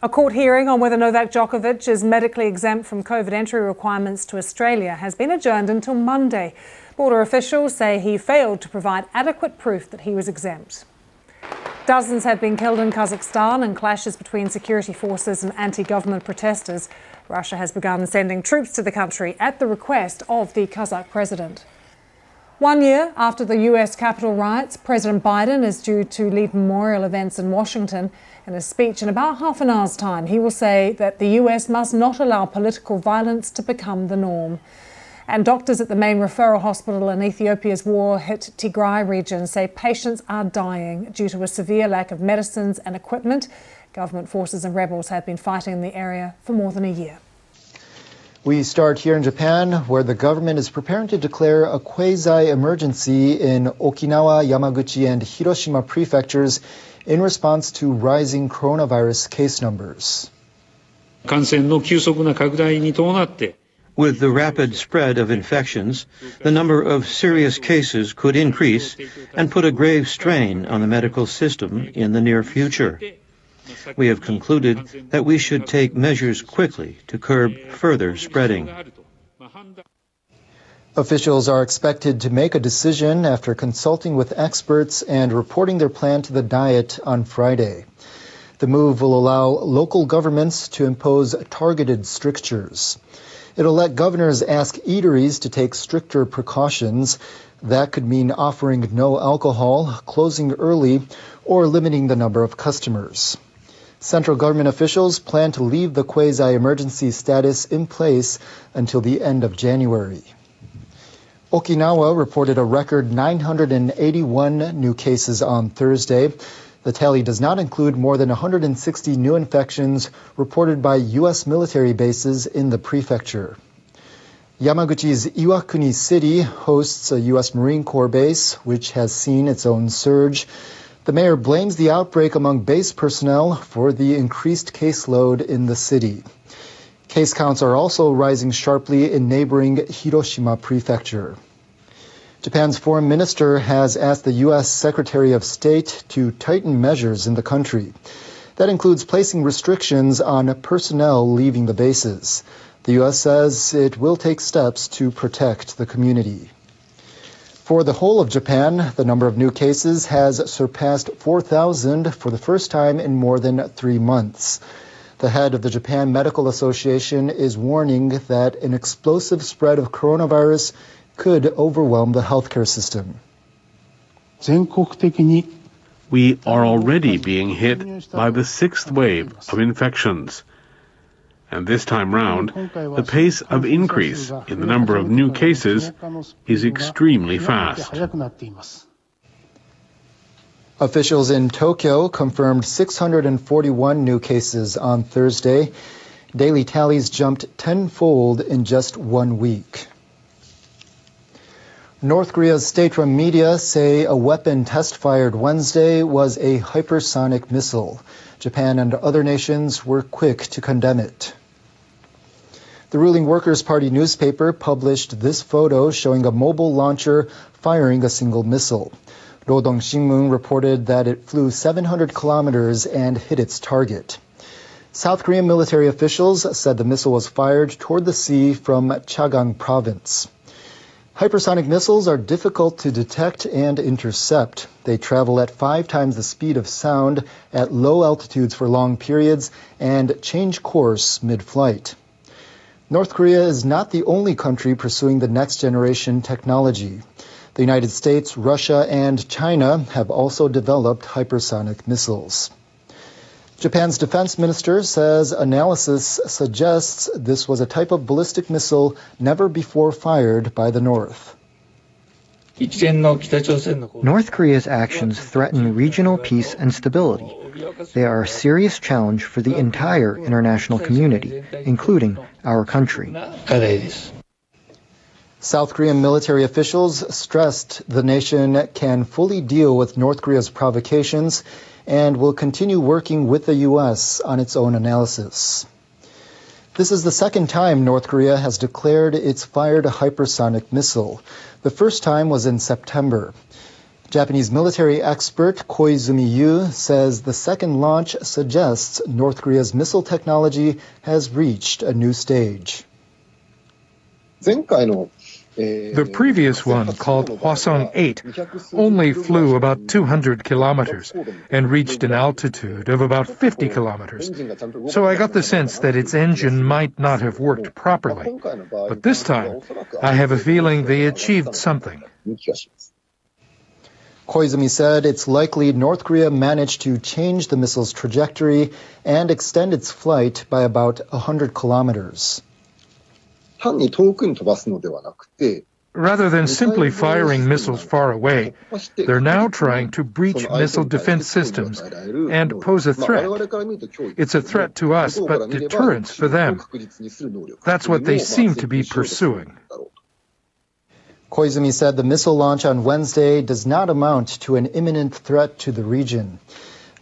A court hearing on whether Novak Djokovic is medically exempt from COVID entry requirements to Australia has been adjourned until Monday. Border officials say he failed to provide adequate proof that he was exempt. Dozens have been killed in Kazakhstan in clashes between security forces and anti-government protesters. Russia has begun sending troops to the country at the request of the Kazakh president. 1 year after the US Capitol riots, President Biden is due to lead memorial events in Washington. In a speech in about half an hour's time, he will say that the US must not allow political violence to become the norm. And doctors at the main referral hospital in Ethiopia's war-hit Tigray region say patients are dying due to a severe lack of medicines and equipment. Government forces and rebels have been fighting in the area for more than a year. We start here in Japan, where the government is preparing to declare a quasi-emergency in Okinawa, Yamaguchi, and Hiroshima prefectures in response to rising coronavirus case numbers. With the rapid spread of infections, the number of serious cases could increase and put a grave strain on the medical system in the near future. We have concluded that we should take measures quickly to curb further spreading. Officials are expected to make a decision after consulting with experts and reporting their plan to the Diet on Friday. The move will allow local governments to impose targeted strictures. It'll let governors ask eateries to take stricter precautions. That could mean offering no alcohol, closing early, or limiting the number of customers. Central government officials plan to leave the quasi-emergency status in place until the end of January. Okinawa reported a record 981 new cases on Thursday. The tally does not include more than 160 new infections reported by U.S. military bases in the prefecture. Yamaguchi's Iwakuni City hosts a U.S. Marine Corps base, which has seen its own surge. The mayor blames the outbreak among base personnel for the increased caseload in the city. Case counts are also rising sharply in neighboring Hiroshima prefecture. Japan's foreign minister has asked the U.S. Secretary of State to tighten measures in the country. That includes placing restrictions on personnel leaving the bases. The U.S. says it will take steps to protect the community. For the whole of Japan, the number of new cases has surpassed 4,000 for the first time in more than 3 months. The head of the Japan Medical Association is warning that an explosive spread of coronavirus could overwhelm the healthcare system. We are already being hit by the 6th wave of infections. And this time round, the pace of increase in the number of new cases is extremely fast. Officials in Tokyo confirmed 641 new cases on Thursday. Daily tallies jumped tenfold in just 1 week. North Korea's state-run media say a weapon test-fired Wednesday was a hypersonic missile. Japan and other nations were quick to condemn it. The ruling Workers' Party newspaper published this photo showing a mobile launcher firing a single missile. Rodong Shinmun reported that it flew 700 kilometers and hit its target. South Korean military officials said the missile was fired toward the sea from Chagang province. Hypersonic missiles are difficult to detect and intercept. They travel at 5 times the speed of sound at low altitudes for long periods and change course mid-flight. North Korea is not the only country pursuing the next generation technology. The United States, Russia, and China have also developed hypersonic missiles. Japan's defense minister says analysis suggests this was a type of ballistic missile never before fired by the North. North Korea's actions threaten regional peace and stability. They are a serious challenge for the entire international community, including our country. South Korean military officials stressed the nation can fully deal with North Korea's provocations and will continue working with the U.S. on its own analysis. This is the second time North Korea has declared it's fired a hypersonic missile. The first time was in September. Japanese military expert Koizumi Yu says the second launch suggests North Korea's missile technology has reached a new stage. The previous one, called Hwasong 8, only flew about 200 kilometers and reached an altitude of about 50 kilometers. So I got the sense that its engine might not have worked properly. But this time, I have a feeling they achieved something. Koizumi said it's likely North Korea managed to change the missile's trajectory and extend its flight by about 100 kilometers. Rather than simply firing missiles far away, they're now trying to breach missile defense systems and pose a threat. It's a threat to us, but deterrence for them. That's what they seem to be pursuing. Koizumi said the missile launch on Wednesday does not amount to an imminent threat to the region.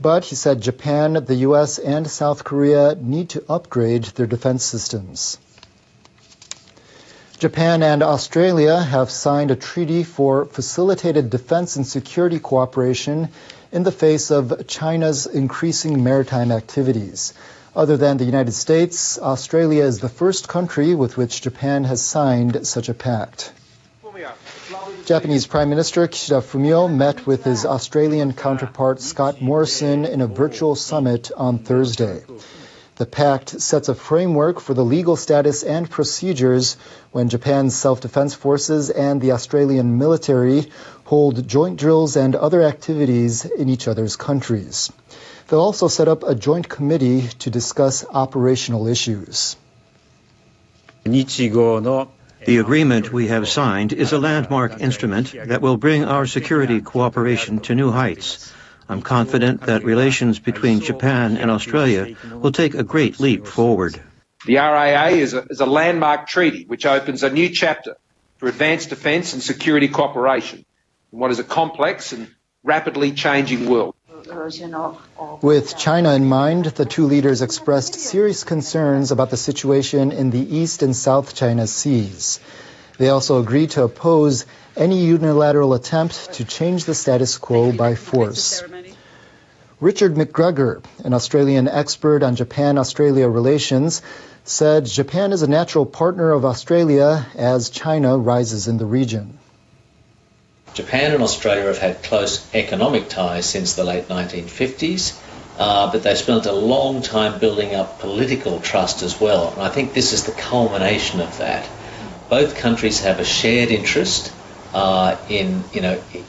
But he said Japan, the U.S., and South Korea need to upgrade their defense systems. Japan and Australia have signed a treaty for facilitated defense and security cooperation in the face of China's increasing maritime activities. Other than the United States, Australia is the first country with which Japan has signed such a pact. Japanese Prime Minister Kishida Fumio met with his Australian counterpart Scott Morrison in a virtual summit on Thursday. The pact sets a framework for the legal status and procedures when Japan's self-defense forces and the Australian military hold joint drills and other activities in each other's countries. They'll also set up a joint committee to discuss operational issues. The agreement we have signed is a landmark instrument that will bring our security cooperation to new heights. I'm confident that relations between Japan and Australia will take a great leap forward. The RAA is a landmark treaty which opens a new chapter for advanced defence and security cooperation in what is a complex and rapidly changing world. With China in mind, the two leaders expressed serious concerns about the situation in the East and South China Seas. They also agreed to oppose any unilateral attempt to change the status quo by force. Richard McGregor, an Australian expert on Japan-Australia relations, said Japan is a natural partner of Australia as China rises in the region. Japan and Australia have had close economic ties since the late 1950s, but they've spent a long time building up political trust as well. And I think this is the culmination of that. Both countries have a shared interest in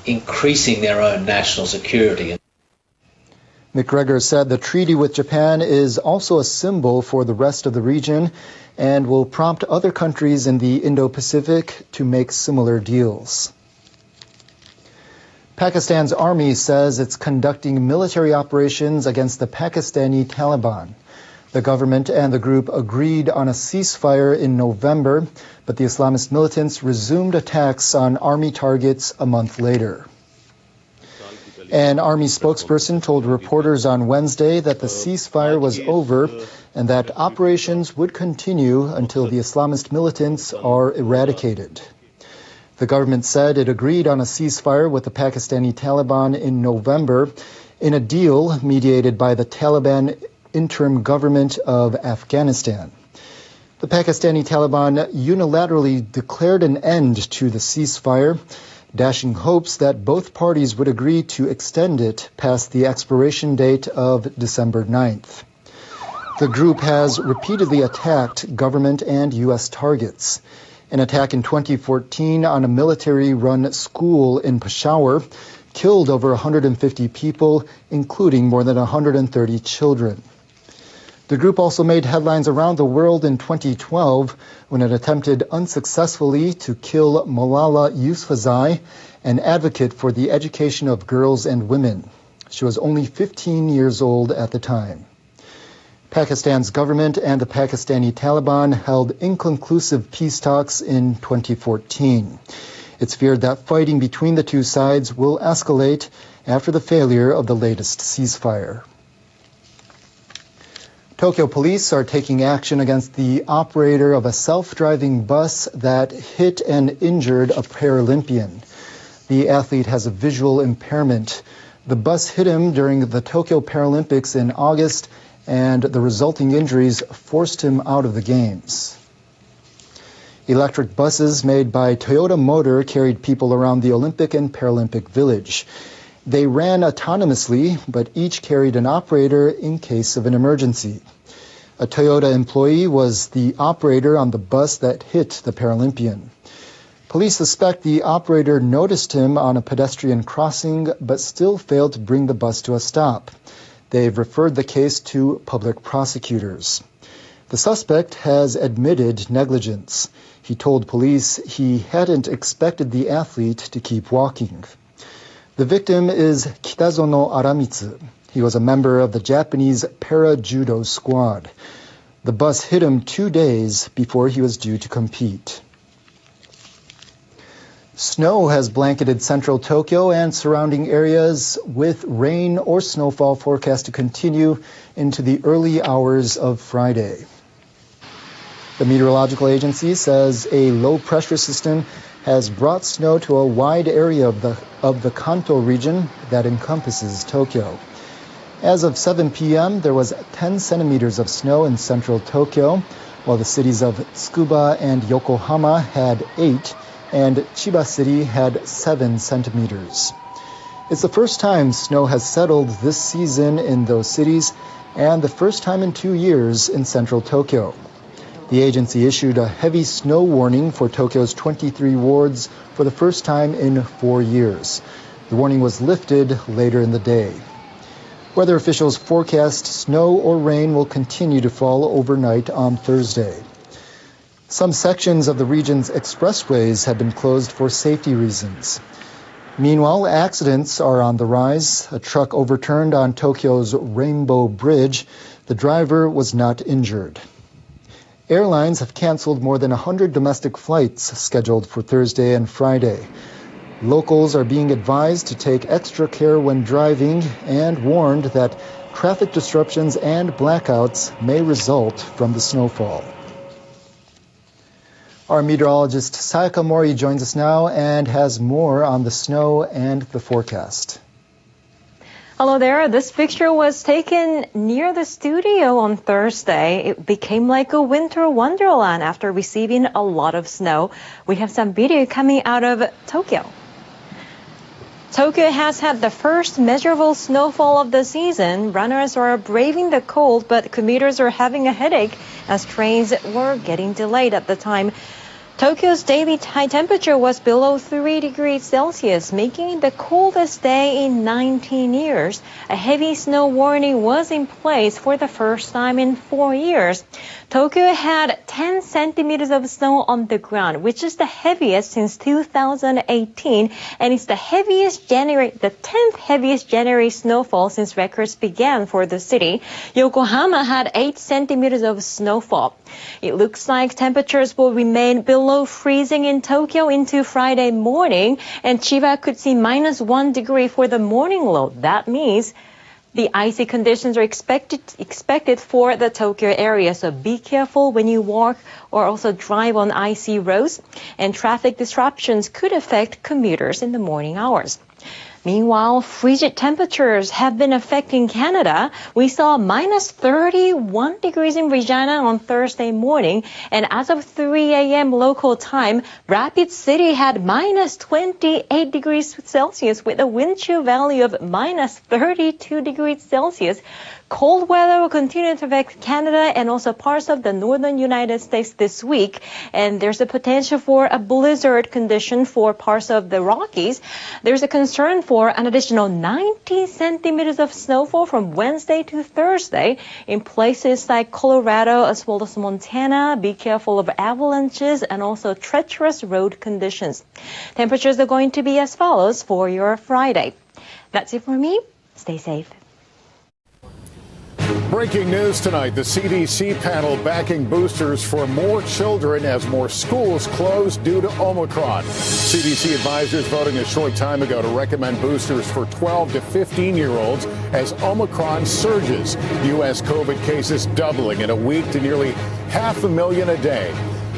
increasing their own national security. McGregor said the treaty with Japan is also a symbol for the rest of the region and will prompt other countries in the Indo-Pacific to make similar deals. Pakistan's army says it's conducting military operations against the Pakistani Taliban. The government and the group agreed on a ceasefire in November, but the Islamist militants resumed attacks on army targets a month later. An army spokesperson told reporters on Wednesday that the ceasefire was over and that operations would continue until the Islamist militants are eradicated. The government said it agreed on a ceasefire with the Pakistani Taliban in November in a deal mediated by the Taliban interim government of Afghanistan. The Pakistani Taliban unilaterally declared an end to the ceasefire, dashing hopes that both parties would agree to extend it past the expiration date of December 9th. The group has repeatedly attacked government and U.S. targets. An attack in 2014 on a military-run school in Peshawar killed over 150 people, including more than 130 children. The group also made headlines around the world in 2012 when it attempted unsuccessfully to kill Malala Yousafzai, an advocate for the education of girls and women. She was only 15 years old at the time. Pakistan's government and the Pakistani Taliban held inconclusive peace talks in 2014. It's feared that fighting between the two sides will escalate after the failure of the latest ceasefire. Tokyo police are taking action against the operator of a self-driving bus that hit and injured a Paralympian. The athlete has a visual impairment. The bus hit him during the Tokyo Paralympics in August, and the resulting injuries forced him out of the Games. Electric buses made by Toyota Motor carried people around the Olympic and Paralympic Village. They ran autonomously, but each carried an operator in case of an emergency. A Toyota employee was the operator on the bus that hit the Paralympian. Police suspect the operator noticed him on a pedestrian crossing, but still failed to bring the bus to a stop. They've referred the case to public prosecutors. The suspect has admitted negligence. He told police he hadn't expected the athlete to keep walking. The victim is Kitazono Aramitsu. He was a member of the Japanese para-judo squad. The bus hit him 2 days before he was due to compete. Snow has blanketed central Tokyo and surrounding areas, with rain or snowfall forecast to continue into the early hours of Friday. The meteorological agency says a low-pressure system has brought snow to a wide area of the Kanto region that encompasses Tokyo. As of 7 p.m., there was 10 centimeters of snow in central Tokyo, while the cities of Tsukuba and Yokohama had 8, and Chiba City had 7 centimeters. It's the first time snow has settled this season in those cities, and the first time in 2 years in central Tokyo. The agency issued a heavy snow warning for Tokyo's 23 wards for the first time in 4 years. The warning was lifted later in the day. Weather officials forecast snow or rain will continue to fall overnight on Thursday. Some sections of the region's expressways have been closed for safety reasons. Meanwhile, accidents are on the rise. A truck overturned on Tokyo's Rainbow Bridge. The driver was not injured. Airlines have canceled more than 100 domestic flights scheduled for Thursday and Friday. Locals are being advised to take extra care when driving and warned that traffic disruptions and blackouts may result from the snowfall. Our meteorologist Sayaka Mori joins us now and has more on the snow and the forecast. Hello there. This picture was taken near the studio on Thursday. It became like a winter wonderland after receiving a lot of snow. We have some video coming out of Tokyo. Tokyo has had the first measurable snowfall of the season. Runners are braving the cold, but commuters are having a headache as trains were getting delayed at the time. Tokyo's daily high temperature was below 3 degrees Celsius, making it the coldest day in 19 years. A heavy snow warning was in place for the first time in 4 years. Tokyo had 10 centimeters of snow on the ground, which is the heaviest since 2018, and it's the 10th heaviest January snowfall since records began for the city. Yokohama had 8 centimeters of snowfall. It looks like temperatures will remain below freezing in Tokyo into Friday morning, and Chiba could see -1 degree for the morning low. That means the icy conditions are expected for the Tokyo area, so be careful when you walk or also drive on icy roads, and traffic disruptions could affect commuters in the morning hours. Meanwhile, frigid temperatures have been affecting Canada. We saw -31 degrees in Regina on Thursday morning, and as of 3 a.m. local time, Rapid City had -28 degrees Celsius with a wind chill value of -32 degrees Celsius. Cold weather will continue to affect Canada and also parts of the northern United States this week, and there's a potential for a blizzard condition for parts of the Rockies. There's a concern for an additional 90 centimeters of snowfall from Wednesday to Thursday in places like Colorado as well as Montana. Be careful of avalanches and also treacherous road conditions. Temperatures are going to be as follows for your Friday. That's it for me. Stay safe. Breaking news tonight, the CDC panel backing boosters for more children as more schools close due to Omicron. CDC advisors voting a short time ago to recommend boosters for 12 to 15-year-olds as Omicron surges. U.S. COVID cases doubling in a week to nearly 500,000 a day.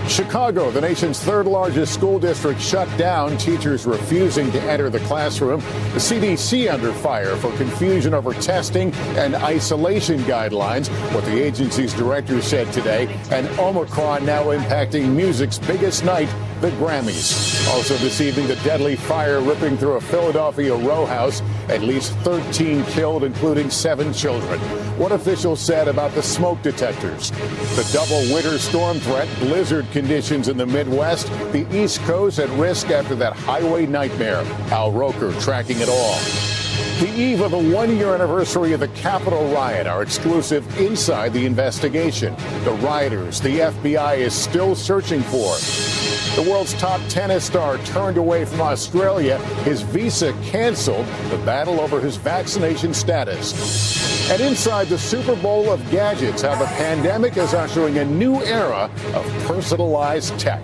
Chicago, the nation's third largest school district, shut down, teachers refusing to enter the classroom. The CDC under fire for confusion over testing and isolation guidelines, what the agency's director said today, and Omicron now impacting music's biggest night, the Grammys. Also this evening, the deadly fire ripping through a Philadelphia row house. At least 13 killed, including 7 children. What officials said about the smoke detectors. The double winter storm threat, blizzard conditions in the Midwest, the East Coast at risk after that highway nightmare. Al Roker tracking it all. The eve of the one-year anniversary of the Capitol riot, our exclusive Inside the Investigation. The rioters the FBI is still searching for. The world's top tennis star turned away from Australia, his visa canceled, the battle over his vaccination status. And inside the Super Bowl of gadgets, how the pandemic is ushering a new era of personalized tech.